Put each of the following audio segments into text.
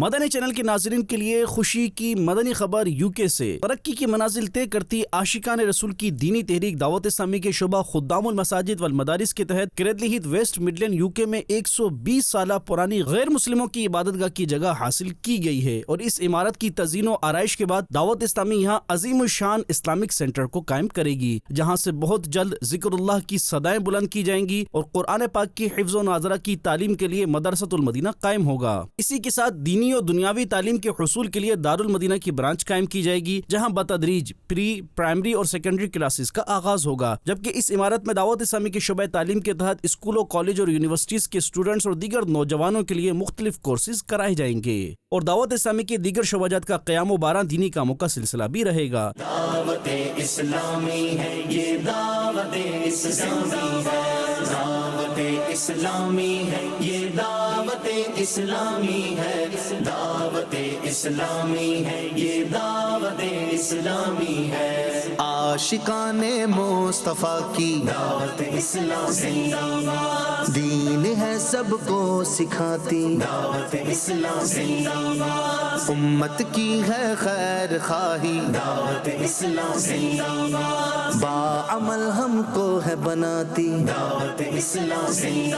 مدنی channel کے ناظرین کے لیے خوشی کی مدنی خبر UK سے ترقی کی منازل طے کرتی عاشقان رسول کی دینی تحریک دعوت اسلامی کے شعبہ خدام المساجد والمدارس کے تحت کریڈلی ہیتھ ویسٹ مڈلینڈ UK میں 120 سالہ پرانی غیر مسلموں کی عبادت گاہ کی جگہ حاصل کی گئی ہے اور اس عمارت کی تزئین و آرائش کے بعد دعوت اسلامی یہاں عظیم الشان اسلامک سینٹر کو قائم کرے گی، جہاں سے بہت جلد ذکر اللہ کی صدائیں بلند کی جائیں گی اور قرآن پاک کی حفظ و ناظرہ کی تعلیم کے لیے مدرسۃ المدینہ قائم ہوگا۔ اسی کے ساتھ دینی اور دنیاوی تعلیم کے حصول کے لیے دارالمدینہ کی برانچ قائم کی جائے گی، جہاں بتدریج پری، پرائمری اور سیکنڈری کلاسز کا آغاز ہوگا، جبکہ اس عمارت میں دعوت اسلامی کے شعبہ تعلیم کے تحت اسکولوں، کالج اور یونیورسٹیز کے اسٹوڈنٹس اور دیگر نوجوانوں کے لیے مختلف کورسز کرائے جائیں گے اور دعوت اسلامی کے دیگر شعبات کا قیام و 12 دینی کاموں کا سلسلہ بھی رہے گا۔ دعوت اسلامی ہے یہ، دعوت اسلامی ہے، دعوت اسلامی ہے یہ، دعوت اسلامی ہے، دعوت اسلامی ہے یہ، دعوت اسلامی ہے، عاشقان مصطفیٰ کی دعوت اسلامی، دین ہے سب کو سکھاتی، دعوت اسلامی، امت کی ہے خیر خواہی، دعوت اسلامی، باعمل ہم کو ہے بناتی، دعوت اسلامی،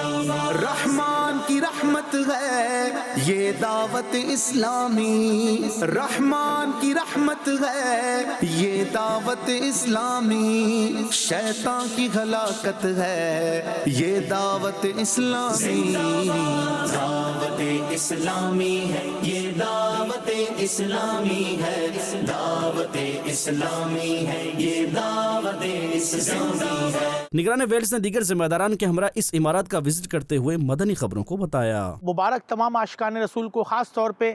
رحمان کی رحمت ہے یہ دعوت اسلامی، رحمان کی رحمت ہے یہ دعوت اسلامی، شیطان کی ہلاکت ہے یہ دعوت اسلامی، دعوت اسلامی ہے یہ، دعوت اسلامی ہے، دعوت اسلامی ہے یہ، دعوت اسلامی ہے۔ نگران ویلز نے دیگر ذمہ داران کے ہمراہ اس عمارت کا وزٹ کرتے ہوئے مدنی خبروں کو بتایا۔ مبارک تمام عاشقان رسول کو، خاص طور پہ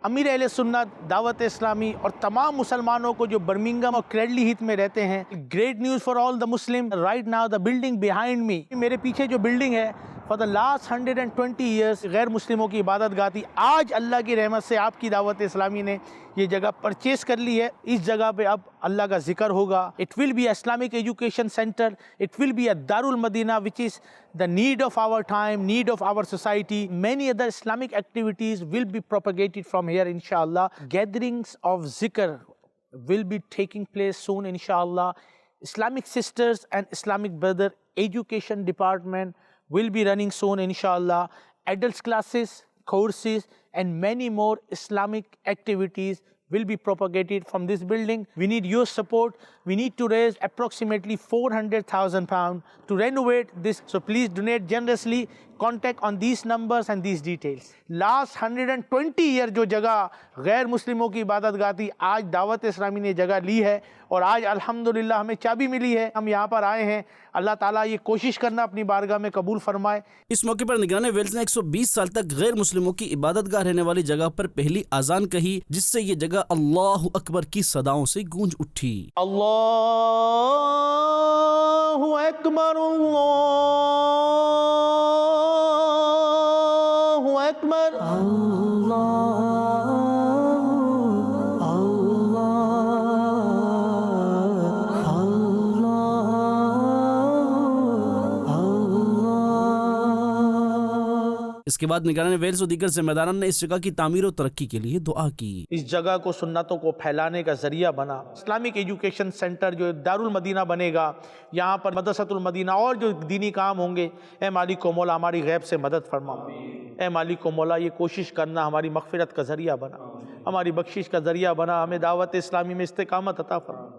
امیر اہل سنت، دعوت اسلامی اور تمام مسلمانوں کو جو برمنگھم اور کریڈلی ہیتھ میں رہتے ہیں۔ Great news for all the Muslim, right now the building behind me, میرے پیچھے جو بلڈنگ ہے فار دا لاسٹ 120 ایئرس غیر مسلموں کی عبادت گاہ تھی۔ آج اللہ کی رحمت سے آپ کی دعوت اسلامی نے یہ جگہ پرچیز کر لی ہے۔ اس جگہ پہ اب اللہ کا ذکر ہوگا۔ It will be a Islamic education center. It will be a Darul Madinah, which is the need of our time, need of our society. Many other Islamic activities will be propagated from here, inshallah. Gatherings of zikr will be taking place soon, inshallah. Islamic sisters and Islamic brother education department will be running soon, inshallah. Adults classes, courses, and many more Islamic activities will be propagated from this building. We need your support. We need to raise approximately £400,000 to renovate this. So please donate generously. Contact on these numbers and these details. Last 120 year جو جگہ غیر مسلموں کی عبادت گاہ تھی، آج دعوت اسلامی نے جگہ لی ہے اور آج الحمدللہ ہمیں چابی ملی ہے، ہم یہاں پر آئے ہیں۔ اللہ تعالیٰ یہ کوشش کرنا اپنی بارگاہ میں قبول فرمائے۔ اس موقع پر نگران ویلز نے 120 سال تک غیر مسلموں کی عبادت گاہ رہنے والی جگہ پر پہلی اذان کہی، جس سے یہ جگہ اللہ اکبر کی صداؤں سے گونج اٹھی۔ اللہ اکبر، اللہ اکبر، اس کے بعد نگران ویلز اور دیگر ذمہ داران نے اس جگہ کی تعمیر و ترقی کے لیے دعا کی۔ اس جگہ کو سنتوں کو پھیلانے کا ذریعہ بنا۔ اسلامک ایجوکیشن سینٹر جو دارالمدینہ بنے گا، یہاں پر مدرسۃ المدینہ اور جو دینی کام ہوں گے، اے مالک و مولا ہماری غیب سے مدد فرما۔ اے مالک و مولا یہ کوشش کرنا ہماری مغفرت کا ذریعہ بنا، ہماری بخشش کا ذریعہ بنا، ہمیں دعوت اسلامی میں استقامت عطا فرما۔